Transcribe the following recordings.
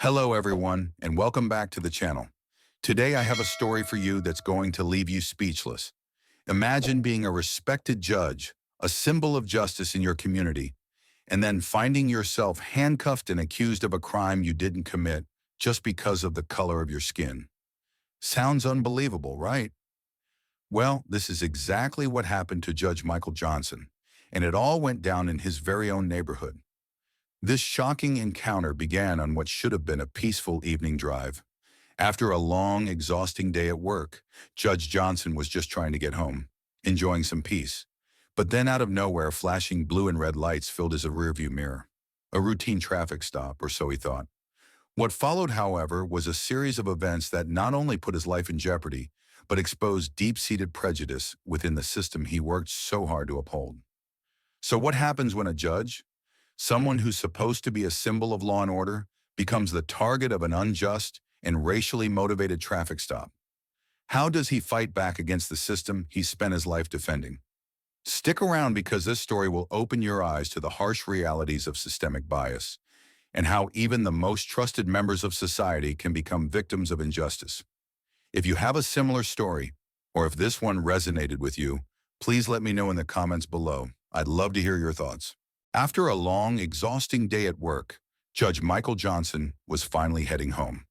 Hello everyone, and welcome back to the channel. Today I have a story for you that's going to leave you speechless. Imagine being a respected judge, a symbol of justice in your community, and then finding yourself handcuffed and accused of a crime you didn't commit just because of the color of your skin. Sounds unbelievable, right? Well, this is exactly what happened to Judge Michael Johnson, and it all went down in his very own neighborhood. This shocking encounter began on what should have been a peaceful evening drive. After a long, exhausting day at work, Judge Johnson was just trying to get home, enjoying some peace. But then out of nowhere, flashing blue and red lights filled his rearview mirror. A routine traffic stop, or so he thought. What followed, however, was a series of events that not only put his life in jeopardy, but exposed deep-seated prejudice within the system he worked so hard to uphold. So what happens when a judge, someone who's supposed to be a symbol of law and order, becomes the target of an unjust and racially motivated traffic stop? How does he fight back against the system he spent his life defending? Stick around because this story will open your eyes to the harsh realities of systemic bias and how even the most trusted members of society can become victims of injustice. If you have a similar story, or if this one resonated with you, please let me know in the comments below. I'd love to hear your thoughts. After a long, exhausting day at work, Judge Michael Johnson was finally heading home.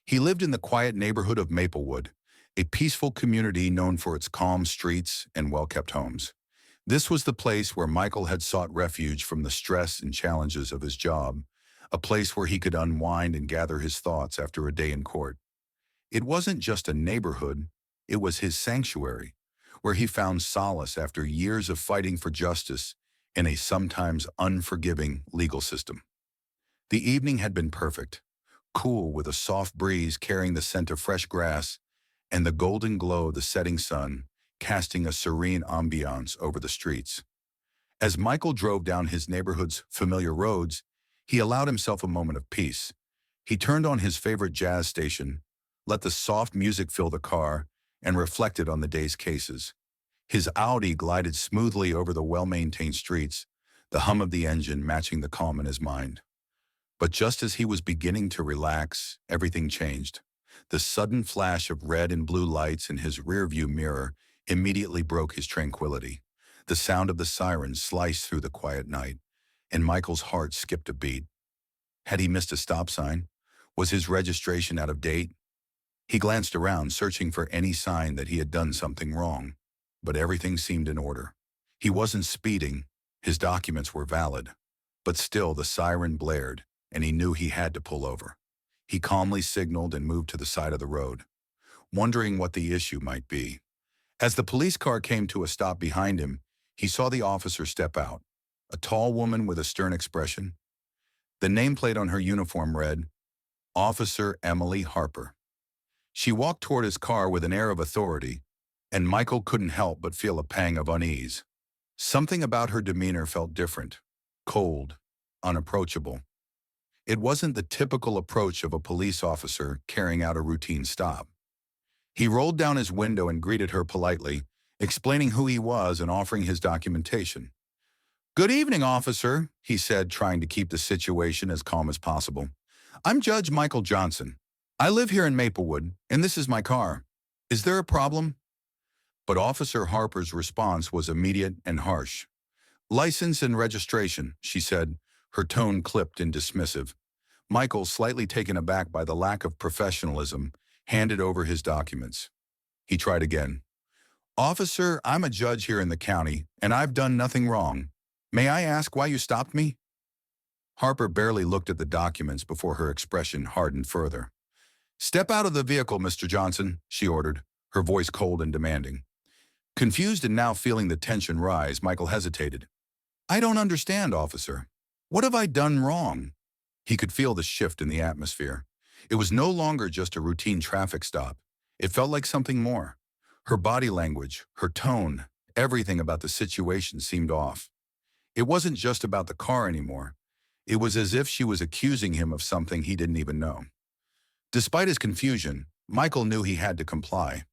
He lived in the quiet neighborhood of Maplewood, a peaceful community known for its calm streets and well-kept homes. This was the place where Michael had sought refuge from the stress and challenges of his job, a place where he could unwind and gather his thoughts after a day in court. It wasn't just a neighborhood, it was his sanctuary, where he found solace after years of fighting for justice in a sometimes unforgiving legal system. The evening had been perfect, cool with a soft breeze carrying the scent of fresh grass and the golden glow of the setting sun casting a serene ambiance over the streets. As Michael drove down his neighborhood's familiar roads, he allowed himself a moment of peace. He turned on his favorite jazz station, let the soft music fill the car, and reflected on the day's cases. His Audi glided smoothly over the well-maintained streets, the hum of the engine matching the calm in his mind. But just as he was beginning to relax, everything changed. The sudden flash of red and blue lights in his rearview mirror immediately broke his tranquility. The sound of the sirens sliced through the quiet night, and Michael's heart skipped a beat. Had he missed a stop sign? Was his registration out of date? He glanced around, searching for any sign that he had done something wrong. But everything seemed in order. He wasn't speeding, his documents were valid. But still the siren blared, and he knew he had to pull over. He calmly signaled and moved to the side of the road, wondering what the issue might be. As the police car came to a stop behind him, he saw the officer step out, a tall woman with a stern expression. The nameplate on her uniform read, Officer Emily Harper. She walked toward his car with an air of authority, and Michael couldn't help but feel a pang of unease. Something about her demeanor felt different, cold, unapproachable. It wasn't the typical approach of a police officer carrying out a routine stop. He rolled down his window and greeted her politely, explaining who he was and offering his documentation. "Good evening, officer," he said, trying to keep the situation as calm as possible. "I'm Judge Michael Johnson. I live here in Maplewood, and this is my car. Is there a problem?" But Officer Harper's response was immediate and harsh. "License and registration," she said, her tone clipped and dismissive. Michael, slightly taken aback by the lack of professionalism, handed over his documents. He tried again. "Officer, I'm a judge here in the county, and I've done nothing wrong. May I ask why you stopped me?" Harper barely looked at the documents before her expression hardened further. "Step out of the vehicle, Mr. Johnson," she ordered, her voice cold and demanding. Confused and now feeling the tension rise, Michael hesitated. "I don't understand, officer. What have I done wrong?" He could feel the shift in the atmosphere. It was no longer just a routine traffic stop. It felt like something more. Her body language, her tone, everything about the situation seemed off. It wasn't just about the car anymore. It was as if she was accusing him of something he didn't even know. Despite his confusion, Michael knew he had to comply.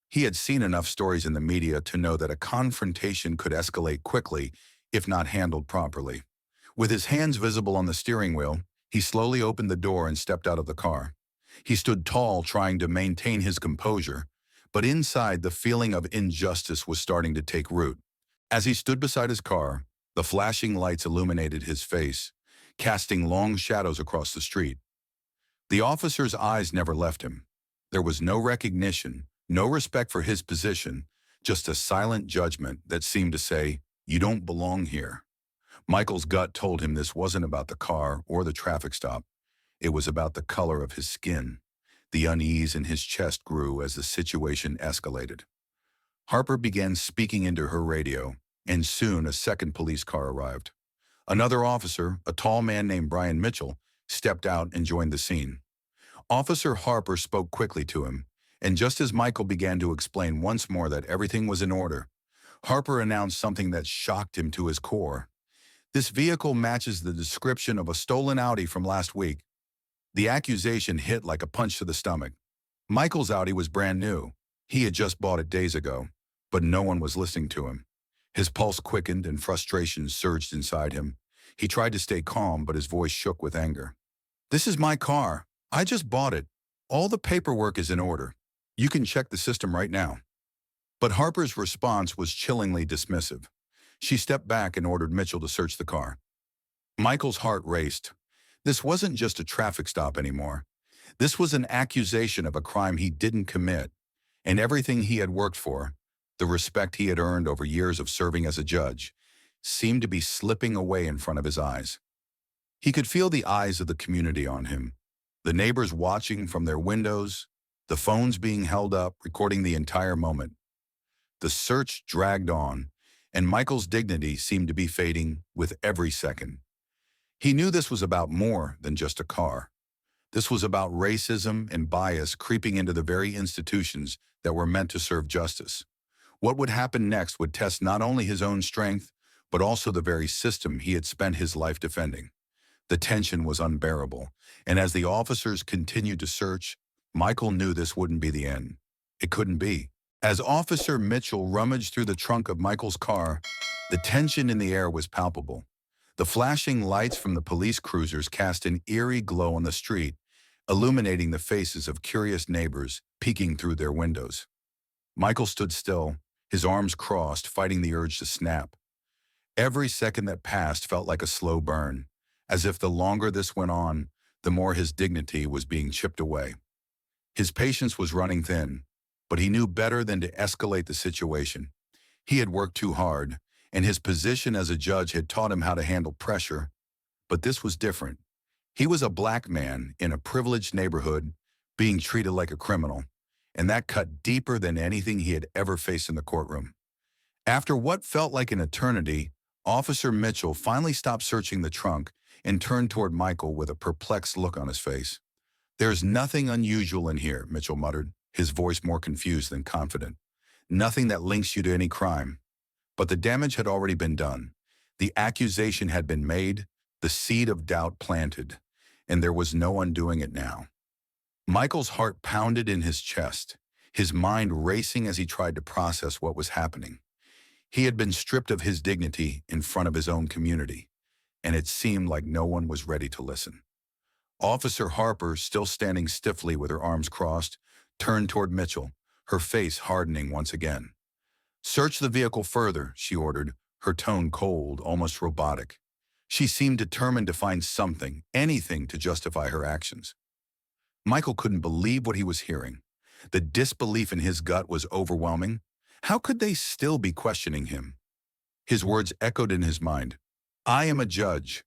He had seen enough stories in the media to know that a confrontation could escalate quickly if not handled properly. With his hands visible on the steering wheel, He slowly opened the door and stepped out of the car. He stood tall, trying to maintain his composure, but inside the feeling of injustice was starting to take root. As he stood beside his car, the flashing lights illuminated his face, casting long shadows across the street. The officer's eyes never left him. There was no recognition, no respect for his position, just a silent judgment that seemed to say, "You don't belong here." Michael's gut told him this wasn't about the car or the traffic stop. It was about the color of his skin. The unease in his chest grew as the situation escalated. Harper began speaking into her radio, and soon a second police car arrived. Another officer, a tall man named Brian Mitchell, stepped out and joined the scene. Officer Harper spoke quickly to him, and just as Michael began to explain once more that everything was in order, Harper announced something that shocked him to his core. "This vehicle matches the description of a stolen Audi from last week." The accusation hit like a punch to the stomach. Michael's Audi was brand new. He had just bought it days ago, but no one was listening to him. His pulse quickened and frustration surged inside him. He tried to stay calm, but his voice shook with anger. "This is my car. I just bought it. All the paperwork is in order. You can check the system right now." But Harper's response was chillingly dismissive. She stepped back and ordered Mitchell to search the car. Michael's heart raced. This wasn't just a traffic stop anymore. This was an accusation of a crime he didn't commit, and everything he had worked for, the respect he had earned over years of serving as a judge, seemed to be slipping away in front of his eyes. He could feel the eyes of the community on him, the neighbors watching from their windows, the phones being held up, recording the entire moment. The search dragged on, and Michael's dignity seemed to be fading with every second. He knew this was about more than just a car. This was about racism and bias creeping into the very institutions that were meant to serve justice. What would happen next would test not only his own strength, but also the very system he had spent his life defending. The tension was unbearable, and as the officers continued to search, Michael knew this wouldn't be the end. It couldn't be. As Officer Mitchell rummaged through the trunk of Michael's car, the tension in the air was palpable. The flashing lights from the police cruisers cast an eerie glow on the street, illuminating the faces of curious neighbors peeking through their windows. Michael stood still, his arms crossed, fighting the urge to snap. Every second that passed felt like a slow burn, as if the longer this went on, the more his dignity was being chipped away. His patience was running thin, but he knew better than to escalate the situation. He had worked too hard, and his position as a judge had taught him how to handle pressure. But this was different. He was a black man in a privileged neighborhood, being treated like a criminal, and that cut deeper than anything he had ever faced in the courtroom. After what felt like an eternity, Officer Mitchell finally stopped searching the trunk and turned toward Michael with a perplexed look on his face. "There's nothing unusual in here," Mitchell muttered, his voice more confused than confident. "Nothing that links you to any crime." But the damage had already been done. The accusation had been made, the seed of doubt planted, and there was no undoing it now. Michael's heart pounded in his chest, his mind racing as he tried to process what was happening. He had been stripped of his dignity in front of his own community, and it seemed like no one was ready to listen. Officer Harper, still standing stiffly with her arms crossed, turned toward Mitchell, her face hardening once again. "Search the vehicle further," she ordered, her tone cold, almost robotic. She seemed determined to find something, anything to justify her actions. Michael couldn't believe what he was hearing. The disbelief in his gut was overwhelming. How could they still be questioning him? His words echoed in his mind. "I am a judge.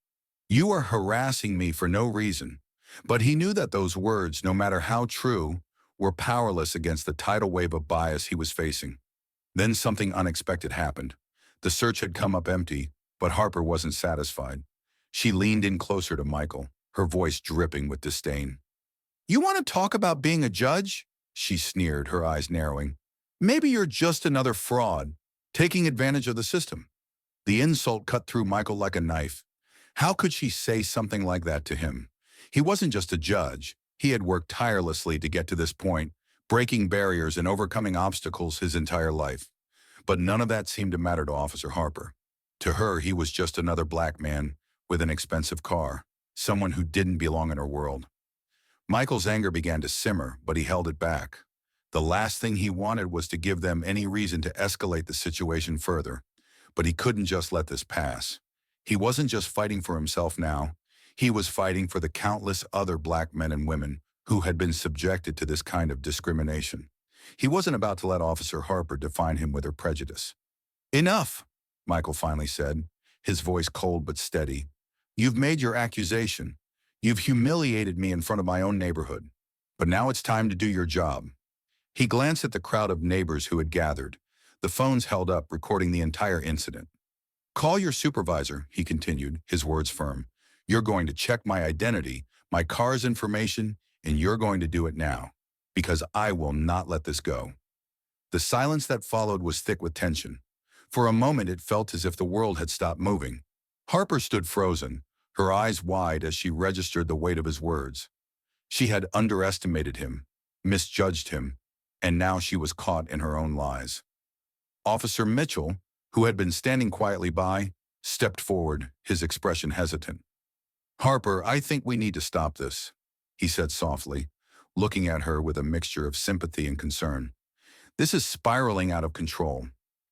You are harassing me for no reason." But he knew that those words, no matter how true, were powerless against the tidal wave of bias he was facing. Then something unexpected happened. The search had come up empty, but Harper wasn't satisfied. She leaned in closer to Michael, her voice dripping with disdain. "You want to talk about being a judge?" she sneered, her eyes narrowing. "Maybe you're just another fraud, taking advantage of the system." The insult cut through Michael like a knife. How could she say something like that to him? He wasn't just a judge. He had worked tirelessly to get to this point, breaking barriers and overcoming obstacles his entire life. But none of that seemed to matter to Officer Harper. To her, he was just another black man with an expensive car. someone who didn't belong in her world. Michael's anger began to simmer, but he held it back. The last thing he wanted was to give them any reason to escalate the situation further, but he couldn't just let this pass. He wasn't just fighting for himself now, he was fighting for the countless other black men and women who had been subjected to this kind of discrimination. He wasn't about to let Officer Harper define him with her prejudice. "Enough," Michael finally said, his voice cold but steady. "You've made your accusation. You've humiliated me in front of my own neighborhood. But now it's time to do your job." He glanced at the crowd of neighbors who had gathered, the phones held up recording the entire incident. "Call your supervisor," he continued, his words firm. "You're going to check my identity, my car's information, and you're going to do it now, because I will not let this go." The silence that followed was thick with tension. For a moment it felt as if the world had stopped moving. Harper stood frozen, her eyes wide as she registered the weight of his words. She had underestimated him, misjudged him, and now she was caught in her own lies. Officer Mitchell, who had been standing quietly by, stepped forward, his expression hesitant. "Harper, I think we need to stop this," he said softly, looking at her with a mixture of sympathy and concern. "This is spiraling out of control.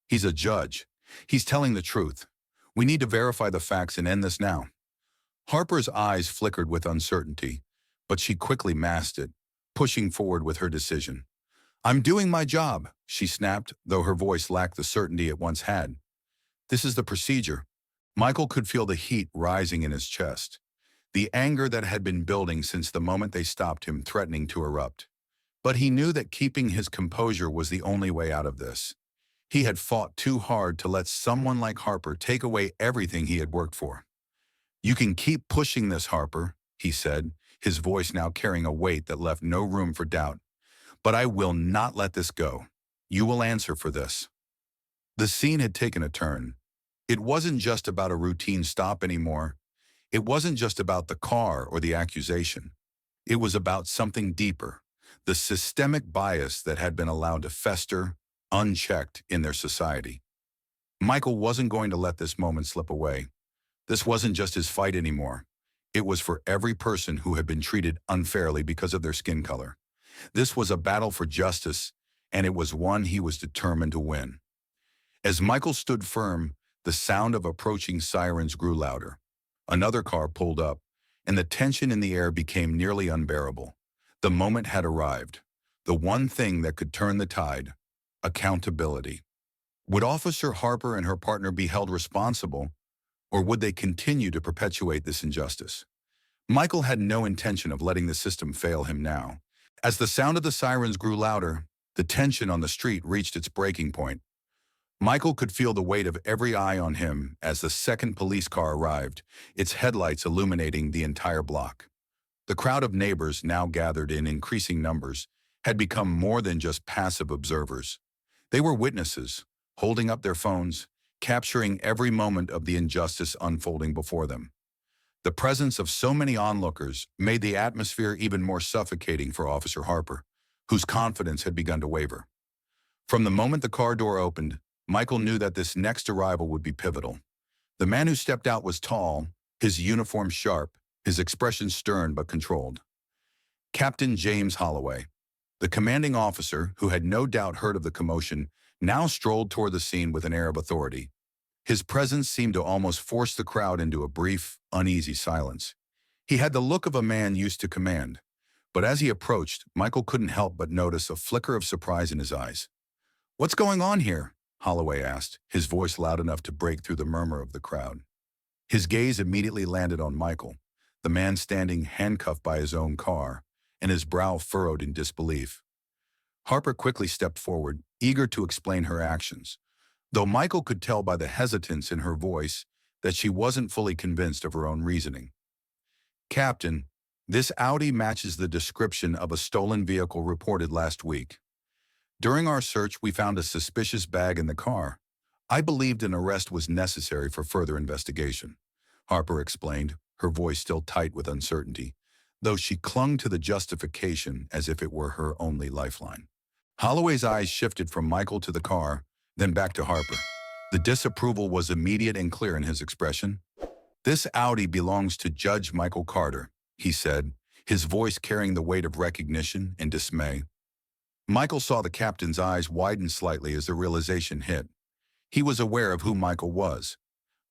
He's a judge. He's telling the truth. We need to verify the facts and end this now." Harper's eyes flickered with uncertainty, but she quickly masked it, pushing forward with her decision. "I'm doing my job," she snapped, though her voice lacked the certainty it once had. "This is the procedure." Michael could feel the heat rising in his chest, the anger that had been building since the moment they stopped him threatening to erupt. But he knew that keeping his composure was the only way out of this. He had fought too hard to let someone like Harper take away everything he had worked for. "You can keep pushing this, Harper," he said, his voice now carrying a weight that left no room for doubt. "But I will not let this go. You will answer for this." The scene had taken a turn. It wasn't just about a routine stop anymore. It wasn't just about the car or the accusation. It was about something deeper, the systemic bias that had been allowed to fester, unchecked in their society. Michael wasn't going to let this moment slip away. This wasn't just his fight anymore. It was for every person who had been treated unfairly because of their skin color. This was a battle for justice, and it was one he was determined to win. As Michael stood firm, the sound of approaching sirens grew louder. Another car pulled up, and the tension in the air became nearly unbearable. The moment had arrived. The one thing that could turn the tide: accountability. Would Officer Harper and her partner be held responsible, or would they continue to perpetuate this injustice? Michael had no intention of letting the system fail him now. As the sound of the sirens grew louder, the tension on the street reached its breaking point. Michael could feel the weight of every eye on him as the second police car arrived, its headlights illuminating the entire block. The crowd of neighbors, now gathered in increasing numbers, had become more than just passive observers. They were witnesses, holding up their phones, capturing every moment of the injustice unfolding before them. The presence of so many onlookers made the atmosphere even more suffocating for Officer Harper, whose confidence had begun to waver. From the moment the car door opened, Michael knew that this next arrival would be pivotal. The man who stepped out was tall, his uniform sharp, his expression stern but controlled. Captain James Holloway, the commanding officer, who had no doubt heard of the commotion, now strolled toward the scene with an air of authority. His presence seemed to almost force the crowd into a brief, uneasy silence. He had the look of a man used to command, but as he approached, Michael couldn't help but notice a flicker of surprise in his eyes. "What's going on here?" Holloway asked, his voice loud enough to break through the murmur of the crowd. His gaze immediately landed on Michael, the man standing handcuffed by his own car, and his brow furrowed in disbelief. Harper quickly stepped forward, eager to explain her actions, though Michael could tell by the hesitance in her voice that she wasn't fully convinced of her own reasoning. "Captain, this Audi matches the description of a stolen vehicle reported last week. During our search, we found a suspicious bag in the car. I believed an arrest was necessary for further investigation," Harper explained, her voice still tight with uncertainty, though she clung to the justification as if it were her only lifeline. Holloway's eyes shifted from Michael to the car, then back to Harper. The disapproval was immediate and clear in his expression. "This Audi belongs to Judge Michael Carter," he said, his voice carrying the weight of recognition and dismay. Michael saw the captain's eyes widen slightly as the realization hit. He was aware of who Michael was.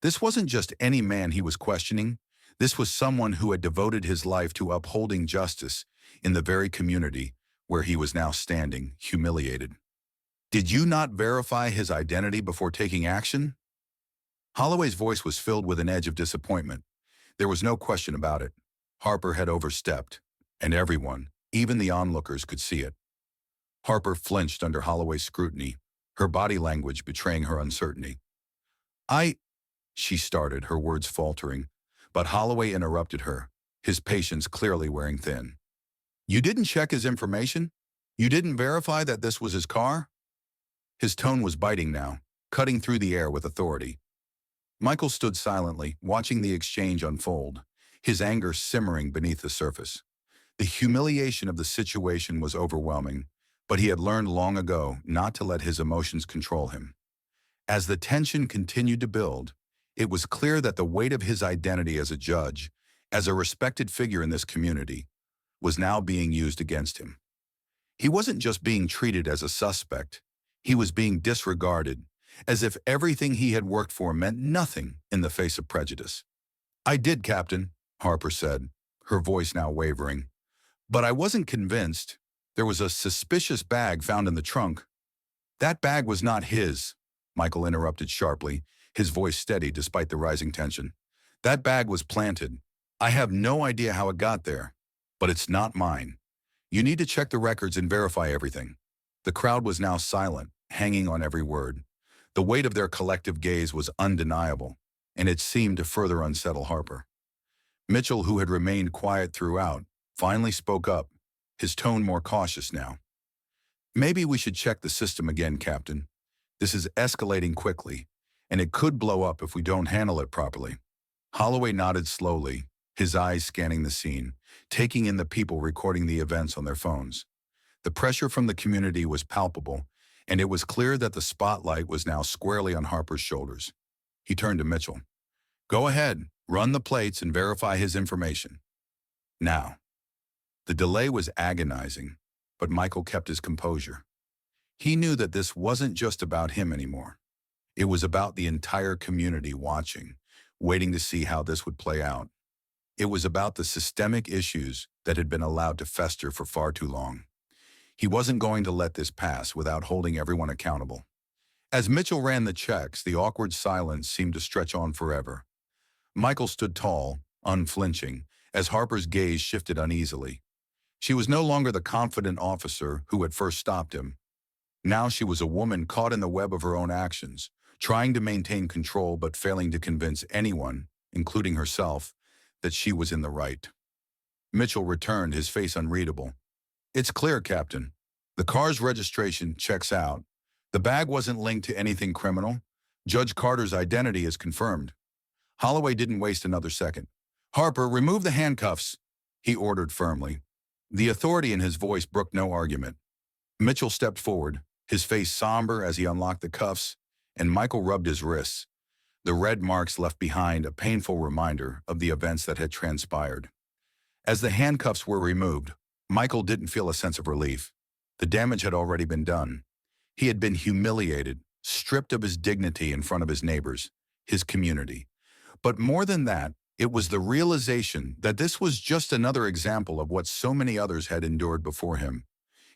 This wasn't just any man he was questioning. This was someone who had devoted his life to upholding justice in the very community where he was now standing, humiliated. "Did you not verify his identity before taking action?" Holloway's voice was filled with an edge of disappointment. There was no question about it. Harper had overstepped, and everyone, even the onlookers, could see it. Harper flinched under Holloway's scrutiny, her body language betraying her uncertainty. "I—" she started, her words faltering, but Holloway interrupted her, his patience clearly wearing thin. "You didn't check his information? You didn't verify that this was his car?" His tone was biting now, cutting through the air with authority. Michael stood silently, watching the exchange unfold, his anger simmering beneath the surface. The humiliation of the situation was overwhelming, but he had learned long ago not to let his emotions control him. As the tension continued to build, it was clear that the weight of his identity as a judge, as a respected figure in this community, was now being used against him. He wasn't just being treated as a suspect, he was being disregarded, as if everything he had worked for meant nothing in the face of prejudice. "I did, Captain," Harper said, her voice now wavering. "But I wasn't convinced. There was a suspicious bag found in the trunk." "That bag was not his," Michael interrupted sharply, his voice steady despite the rising tension. "That bag was planted. I have no idea how it got there, but it's not mine. You need to check the records and verify everything." The crowd was now silent, hanging on every word. The weight of their collective gaze was undeniable, and it seemed to further unsettle Harper. Mitchell, who had remained quiet throughout, finally spoke up, his tone more cautious now. "Maybe we should check the system again, Captain. This is escalating quickly, and it could blow up if we don't handle it properly." Holloway nodded slowly, his eyes scanning the scene, taking in the people recording the events on their phones. The pressure from the community was palpable, and it was clear that the spotlight was now squarely on Harper's shoulders. He turned to Mitchell. "Go ahead, run the plates and verify his information." Now. The delay was agonizing, but Michael kept his composure. He knew that this wasn't just about him anymore. It was about the entire community watching, waiting to see how this would play out. It was about the systemic issues that had been allowed to fester for far too long. He wasn't going to let this pass without holding everyone accountable. As Mitchell ran the checks, the awkward silence seemed to stretch on forever. Michael stood tall, unflinching, as Harper's gaze shifted uneasily. She was no longer the confident officer who had first stopped him. Now she was a woman caught in the web of her own actions, trying to maintain control but failing to convince anyone, including herself, that she was in the right. Mitchell returned, his face unreadable. "It's clear, Captain. The car's registration checks out. The bag wasn't linked to anything criminal. Judge Carter's identity is confirmed." Holloway didn't waste another second. "Harper, remove the handcuffs," he ordered firmly. The authority in his voice brooked no argument. Mitchell stepped forward, his face somber as he unlocked the cuffs, and Michael rubbed his wrists, the red marks left behind a painful reminder of the events that had transpired. As the handcuffs were removed, Michael didn't feel a sense of relief. The damage had already been done. He had been humiliated, stripped of his dignity in front of his neighbors, his community. But more than that, it was the realization that this was just another example of what so many others had endured before him.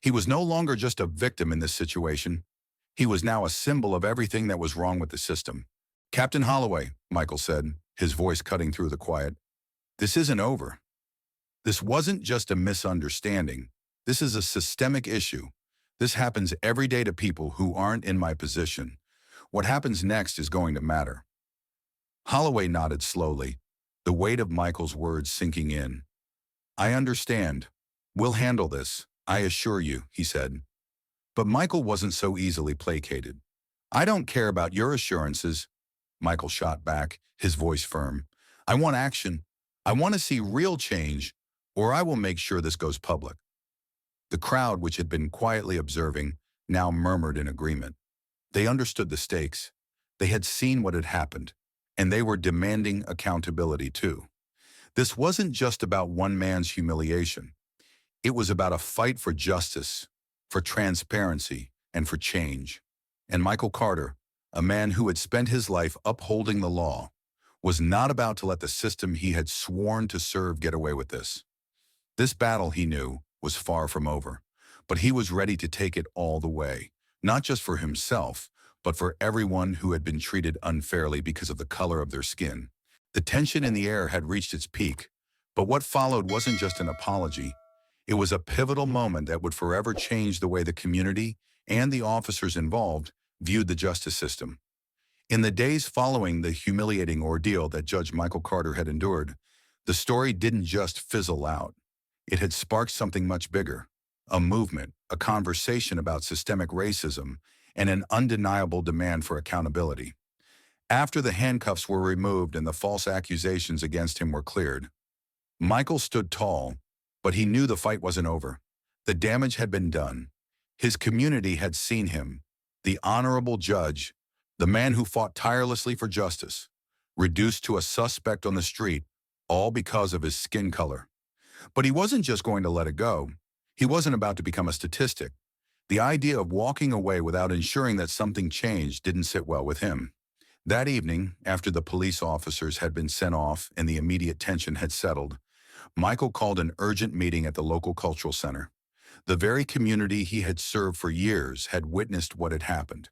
He was no longer just a victim in this situation. He was now a symbol of everything that was wrong with the system. "Captain Holloway," Michael said, his voice cutting through the quiet, "this isn't over. This wasn't just a misunderstanding. This is a systemic issue. This happens every day to people who aren't in my position. What happens next is going to matter." Holloway nodded slowly, the weight of Michael's words sinking in. "I understand. We'll handle this, I assure you," he said. But Michael wasn't so easily placated. "I don't care about your assurances," Michael shot back, his voice firm. "I want action. I want to see real change, or I will make sure this goes public." The crowd, which had been quietly observing, now murmured in agreement. They understood the stakes. They had seen what had happened, and they were demanding accountability too. This wasn't just about one man's humiliation. It was about a fight for justice, for transparency, and for change. And Michael Carter, a man who had spent his life upholding the law, was not about to let the system he had sworn to serve get away with this. This battle, he knew, was far from over, but he was ready to take it all the way, not just for himself, but for everyone who had been treated unfairly because of the color of their skin. The tension in the air had reached its peak, but what followed wasn't just an apology. It was a pivotal moment that would forever change the way the community and the officers involved viewed the justice system. In the days following the humiliating ordeal that Judge Michael Carter had endured, the story didn't just fizzle out. It had sparked something much bigger, a movement, a conversation about systemic racism, and an undeniable demand for accountability. After the handcuffs were removed and the false accusations against him were cleared, Michael stood tall, but he knew the fight wasn't over. The damage had been done. His community had seen him, the honorable judge, the man who fought tirelessly for justice, reduced to a suspect on the street, all because of his skin color. But he wasn't just going to let it go. He wasn't about to become a statistic. The idea of walking away without ensuring that something changed didn't sit well with him. That evening, after the police officers had been sent off and the immediate tension had settled, Michael called an urgent meeting at the local cultural center. The very community he had served for years had witnessed what had happened.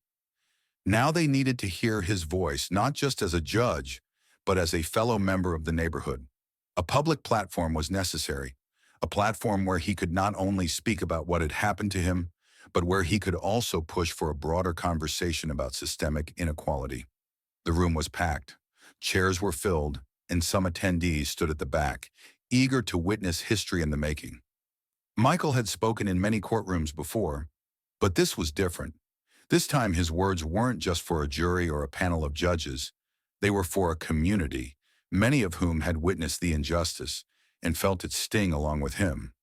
Now they needed to hear his voice, not just as a judge, but as a fellow member of the neighborhood. A public platform was necessary, a platform where he could not only speak about what had happened to him, but where he could also push for a broader conversation about systemic inequality. The room was packed, chairs were filled, and some attendees stood at the back, eager to witness history in the making. Michael had spoken in many courtrooms before, but this was different. This time his words weren't just for a jury or a panel of judges. They were for a community, many of whom had witnessed the injustice and felt its sting along with him.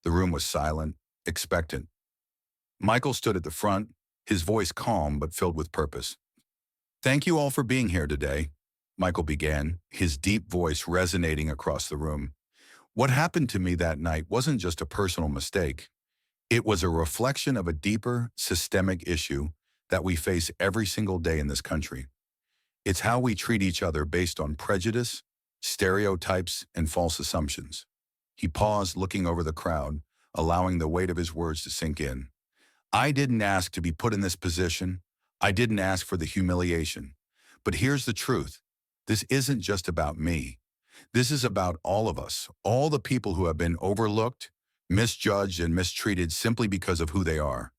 The room was silent, expectant. Michael stood at the front, his voice calm but filled with purpose. "Thank you all for being here today," Michael began, his deep voice resonating across the room. "What happened to me that night wasn't just a personal mistake. It was a reflection of a deeper, systemic issue that we face every single day in this country. It's how we treat each other based on prejudice, stereotypes, and false assumptions." He paused, looking over the crowd, allowing the weight of his words to sink in. "I didn't ask to be put in this position. I didn't ask for the humiliation. But here's the truth. This isn't just about me. This is about all of us, all the people who have been overlooked, misjudged, and mistreated simply because of who they are.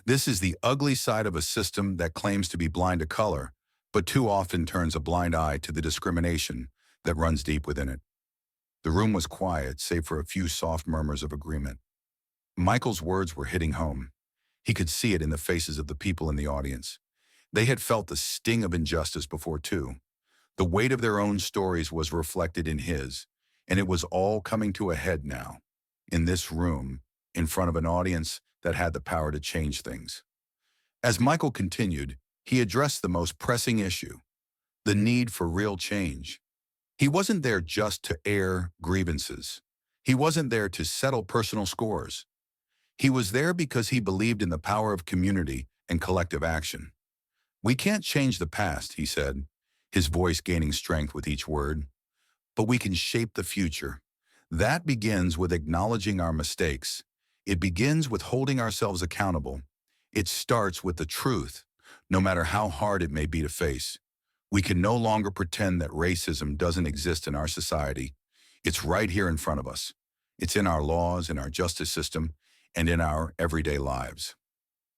This is the ugly side of a system that claims to be blind to color, but too often turns a blind eye to the discrimination that runs deep within it." The room was quiet, save for a few soft murmurs of agreement. Michael's words were hitting home. He could see it in the faces of the people in the audience. They had felt the sting of injustice before, too. The weight of their own stories was reflected in his, and it was all coming to a head now, in this room, in front of an audience that had the power to change things. As Michael continued, he addressed the most pressing issue, the need for real change. He wasn't there just to air grievances. He wasn't there to settle personal scores. He was there because he believed in the power of community and collective action. "We can't change the past," he said, his voice gaining strength with each word, "but we can shape the future. That begins with acknowledging our mistakes. It begins with holding ourselves accountable. It starts with the truth, no matter how hard it may be to face. We can no longer pretend that racism doesn't exist in our society. It's right here in front of us. It's in our laws, in our justice system, and in our everyday lives."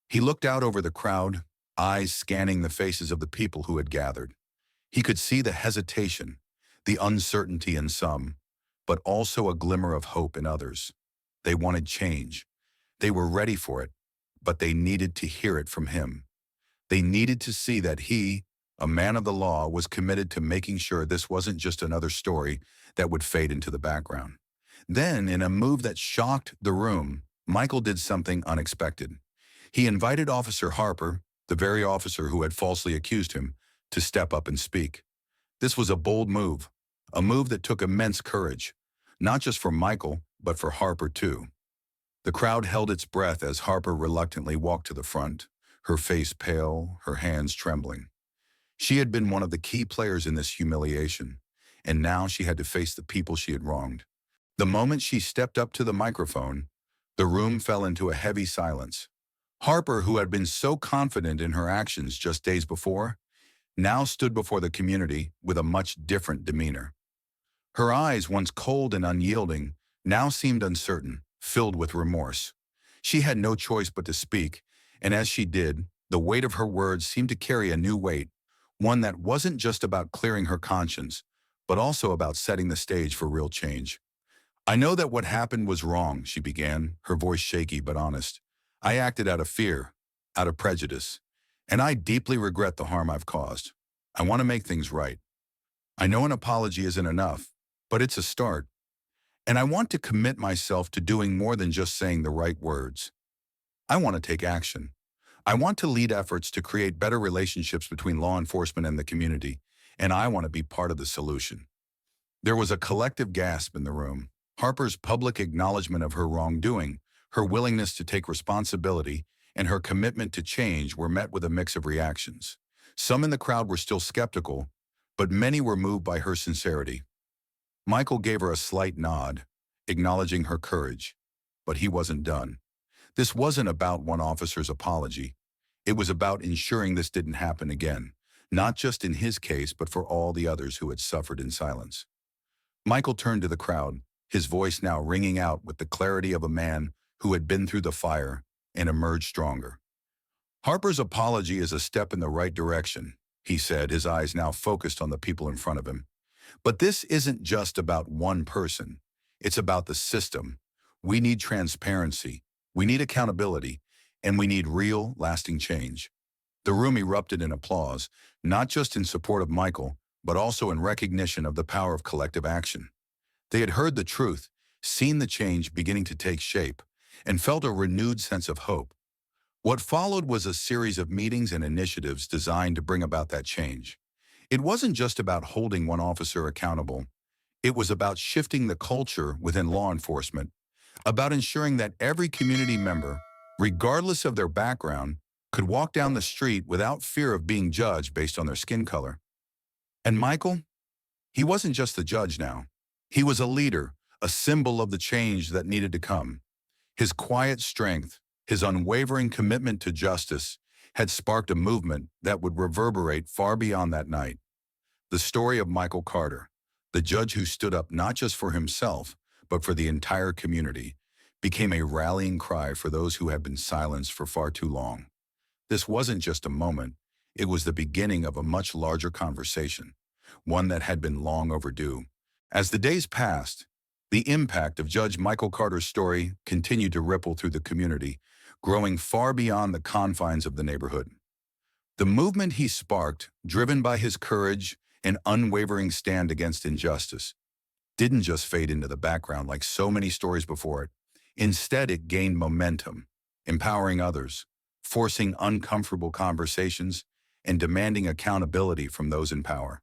He looked out over the crowd, eyes scanning the faces of the people who had gathered. He could see the hesitation, the uncertainty in some, but also a glimmer of hope in others. They wanted change. They were ready for it, but they needed to hear it from him. They needed to see that he, a man of the law, was committed to making sure this wasn't just another story that would fade into the background. Then, in a move that shocked the room, Michael did something unexpected. He invited Officer Harper, the very officer who had falsely accused him, to step up and speak. This was a bold move, a move that took immense courage, not just for Michael, but for Harper too. The crowd held its breath as Harper reluctantly walked to the front, her face pale, her hands trembling. She had been one of the key players in this humiliation, and now she had to face the people she had wronged. The moment she stepped up to the microphone, the room fell into a heavy silence. Harper, who had been so confident in her actions just days before, now stood before the community with a much different demeanor. Her eyes, once cold and unyielding, now seemed uncertain, filled with remorse. She had no choice but to speak, and as she did, the weight of her words seemed to carry a new weight, one that wasn't just about clearing her conscience, but also about setting the stage for real change. "I know that what happened was wrong," she began, her voice shaky but honest. "I acted out of fear, out of prejudice, and I deeply regret the harm I've caused. I want to make things right. I know an apology isn't enough, but it's a start. And I want to commit myself to doing more than just saying the right words. I want to take action. I want to lead efforts to create better relationships between law enforcement and the community, and I want to be part of the solution." There was a collective gasp in the room. Harper's public acknowledgement of her wrongdoing, her willingness to take responsibility, and her commitment to change were met with a mix of reactions. Some in the crowd were still skeptical, but many were moved by her sincerity. Michael gave her a slight nod, acknowledging her courage, but he wasn't done. This wasn't about one officer's apology. It was about ensuring this didn't happen again, not just in his case, but for all the others who had suffered in silence. Michael turned to the crowd, his voice now ringing out with the clarity of a man who had been through the fire and emerged stronger. "Harper's apology is a step in the right direction," he said, his eyes now focused on the people in front of him. "But this isn't just about one person. It's about the system. We need transparency, we need accountability, and we need real, lasting change." The room erupted in applause, not just in support of Michael, but also in recognition of the power of collective action. They had heard the truth, seen the change beginning to take shape, and felt a renewed sense of hope. What followed was a series of meetings and initiatives designed to bring about that change. It wasn't just about holding one officer accountable. It was about shifting the culture within law enforcement, about ensuring that every community member, regardless of their background, could walk down the street without fear of being judged based on their skin color. And Michael? He wasn't just the judge now. He was a leader, a symbol of the change that needed to come. His quiet strength, his unwavering commitment to justice, had sparked a movement that would reverberate far beyond that night. The story of Michael Carter, the judge who stood up not just for himself, but for the entire community, became a rallying cry for those who had been silenced for far too long. This wasn't just a moment, it was the beginning of a much larger conversation, one that had been long overdue. As the days passed, the impact of Judge Michael Carter's story continued to ripple through the community, growing far beyond the confines of the neighborhood. The movement he sparked, driven by his courage and unwavering stand against injustice, didn't just fade into the background like so many stories before it. Instead, it gained momentum, empowering others, forcing uncomfortable conversations, and demanding accountability from those in power.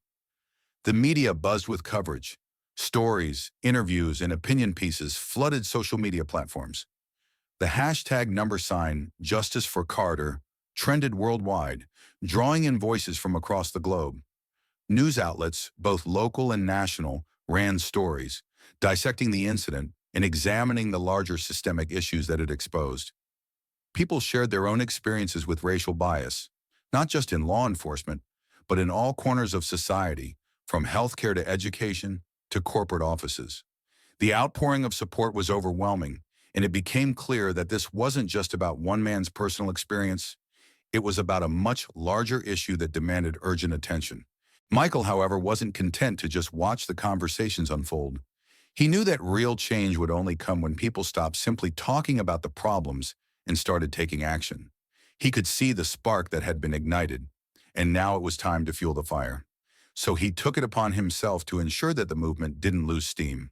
The media buzzed with coverage. Stories, interviews, and opinion pieces flooded social media platforms. The hashtag #Justice for Carter trended worldwide, drawing in voices from across the globe. News outlets, both local and national, ran stories, dissecting the incident and examining the larger systemic issues that it exposed. People shared their own experiences with racial bias, not just in law enforcement, but in all corners of society, from healthcare to education to corporate offices. The outpouring of support was overwhelming, and it became clear that this wasn't just about one man's personal experience. It was about a much larger issue that demanded urgent attention. Michael, however, wasn't content to just watch the conversations unfold. He knew that real change would only come when people stopped simply talking about the problems and started taking action. He could see the spark that had been ignited, and now it was time to fuel the fire. So he took it upon himself to ensure that the movement didn't lose steam.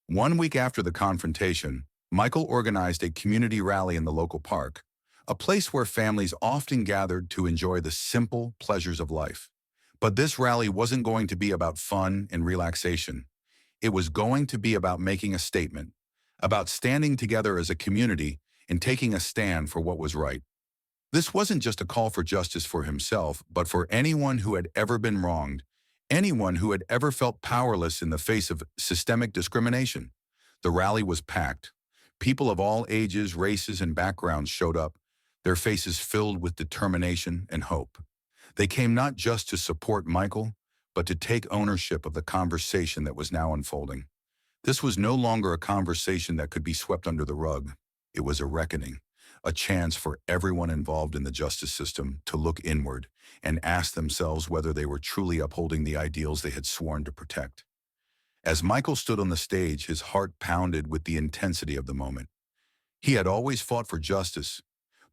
1 week after the confrontation, Michael organized a community rally in the local park, a place where families often gathered to enjoy the simple pleasures of life. But this rally wasn't going to be about fun and relaxation. It was going to be about making a statement, about standing together as a community and taking a stand for what was right. This wasn't just a call for justice for himself, but for anyone who had ever been wronged, anyone who had ever felt powerless in the face of systemic discrimination. The rally was packed. People of all ages, races, and backgrounds showed up, their faces filled with determination and hope. They came not just to support Michael, but to take ownership of the conversation that was now unfolding. This was no longer a conversation that could be swept under the rug. It was a reckoning, a chance for everyone involved in the justice system to look inward and ask themselves whether they were truly upholding the ideals they had sworn to protect. As Michael stood on the stage, his heart pounded with the intensity of the moment. He had always fought for justice,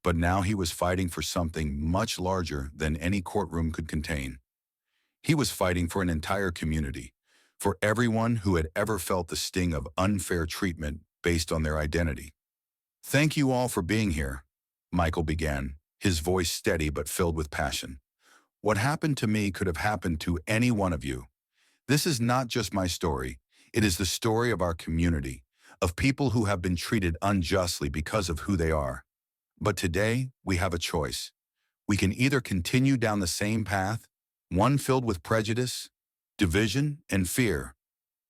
but now he was fighting for something much larger than any courtroom could contain. He was fighting for an entire community, for everyone who had ever felt the sting of unfair treatment based on their identity. "Thank you all for being here," Michael began, his voice steady but filled with passion. "What happened to me could have happened to any one of you. This is not just my story. It is the story of our community, of people who have been treated unjustly because of who they are. But today, we have a choice. We can either continue down the same path, one filled with prejudice, division, and fear,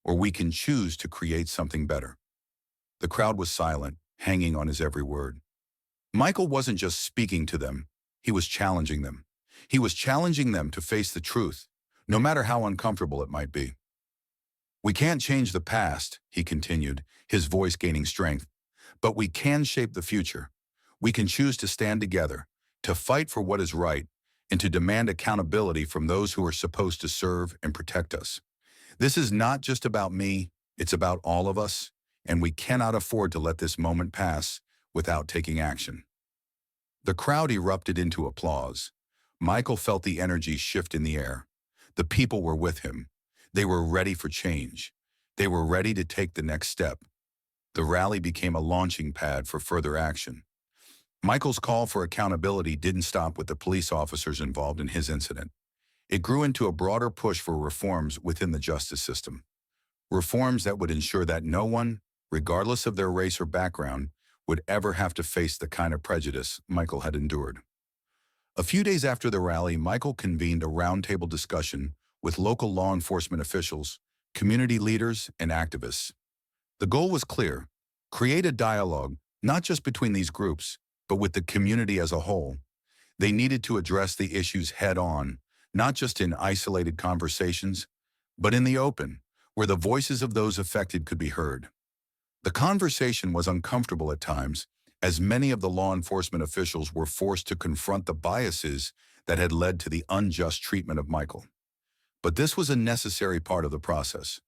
or we can choose to create something better." The crowd was silent, hanging on his every word. Michael wasn't just speaking to them, he was challenging them. He was challenging them to face the truth, no matter how uncomfortable it might be. "We can't change the past," he continued, his voice gaining strength, "but we can shape the future. We can choose to stand together, to fight for what is right, and to demand accountability from those who are supposed to serve and protect us. This is not just about me, it's about all of us, and we cannot afford to let this moment pass without taking action." The crowd erupted into applause. Michael felt the energy shift in the air. The people were with him. They were ready for change. They were ready to take the next step. The rally became a launching pad for further action. Michael's call for accountability didn't stop with the police officers involved in his incident. It grew into a broader push for reforms within the justice system. Reforms that would ensure that no one, regardless of their race or background, would ever have to face the kind of prejudice Michael had endured. A few days after the rally, Michael convened a roundtable discussion with local law enforcement officials, community leaders, and activists. The goal was clear: create a dialogue, not just between these groups, but with the community as a whole. They needed to address the issues head-on, not just in isolated conversations, but in the open, where the voices of those affected could be heard. The conversation was uncomfortable at times, as many of the law enforcement officials were forced to confront the biases that had led to the unjust treatment of Michael. But this was a necessary part of the process.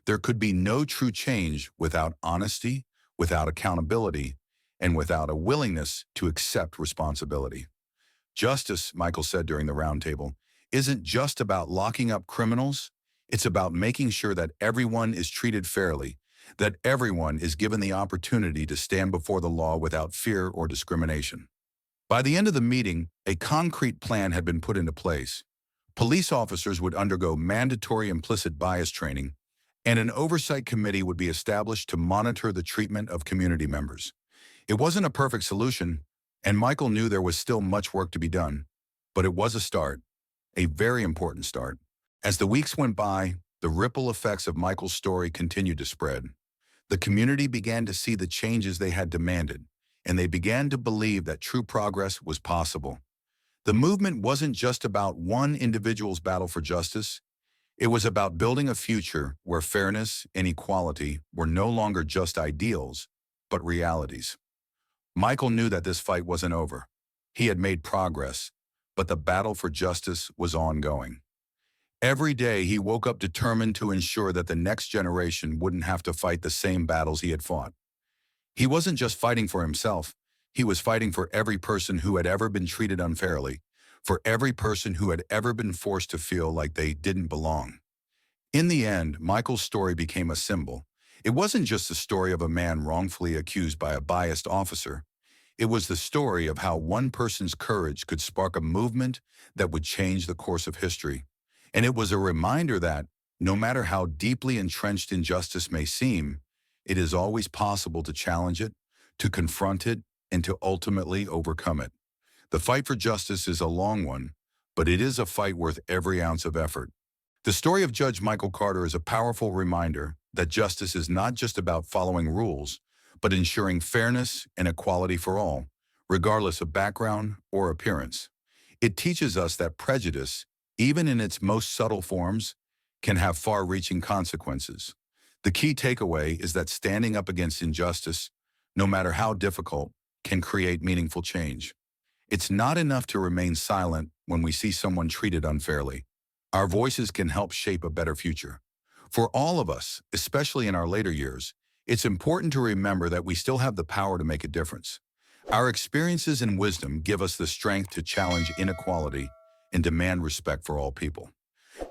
There could be no true change without honesty, without accountability, and without a willingness to accept responsibility. Justice, Michael said during the roundtable, isn't just about locking up criminals. It's about making sure that everyone is treated fairly, that everyone is given the opportunity to stand before the law without fear or discrimination. By the end of the meeting, a concrete plan had been put into place. Police officers would undergo mandatory implicit bias training, and an oversight committee would be established to monitor the treatment of community members. It wasn't a perfect solution, and Michael knew there was still much work to be done, but it was a start, a very important start. As the weeks went by, the ripple effects of Michael's story continued to spread. The community began to see the changes they had demanded, and they began to believe that true progress was possible. The movement wasn't just about one individual's battle for justice. It was about building a future where fairness and equality were no longer just ideals, but realities. Michael knew that this fight wasn't over. He had made progress, but the battle for justice was ongoing. Every day he woke up determined to ensure that the next generation wouldn't have to fight the same battles he had fought. He wasn't just fighting for himself, he was fighting for every person who had ever been treated unfairly, for every person who had ever been forced to feel like they didn't belong. In the end, Michael's story became a symbol. It wasn't just the story of a man wrongfully accused by a biased officer. It was the story of how one person's courage could spark a movement that would change the course of history. And it was a reminder that, no matter how deeply entrenched injustice may seem, it is always possible to challenge it, to confront it, and to ultimately overcome it. The fight for justice is a long one, but it is a fight worth every ounce of effort. The story of Judge Michael Carter is a powerful reminder that justice is not just about following rules, but ensuring fairness and equality for all, regardless of background or appearance. It teaches us that prejudice, even in its most subtle forms, can have far-reaching consequences. The key takeaway is that standing up against injustice, no matter how difficult, can create meaningful change. It's not enough to remain silent when we see someone treated unfairly. Our voices can help shape a better future. For all of us, especially in our later years, it's important to remember that we still have the power to make a difference. Our experiences and wisdom give us the strength to challenge inequality and demand respect for all people.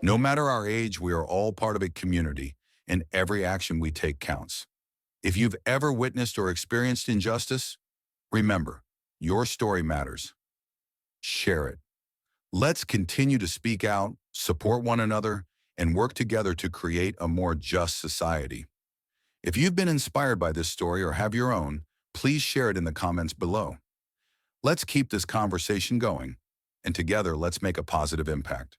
No matter our age, we are all part of a community, and every action we take counts. If you've ever witnessed or experienced injustice, remember, your story matters. Share it. Let's continue to speak out, support one another, and work together to create a more just society. If you've been inspired by this story or have your own, please share it in the comments below. Let's keep this conversation going, and together let's make a positive impact.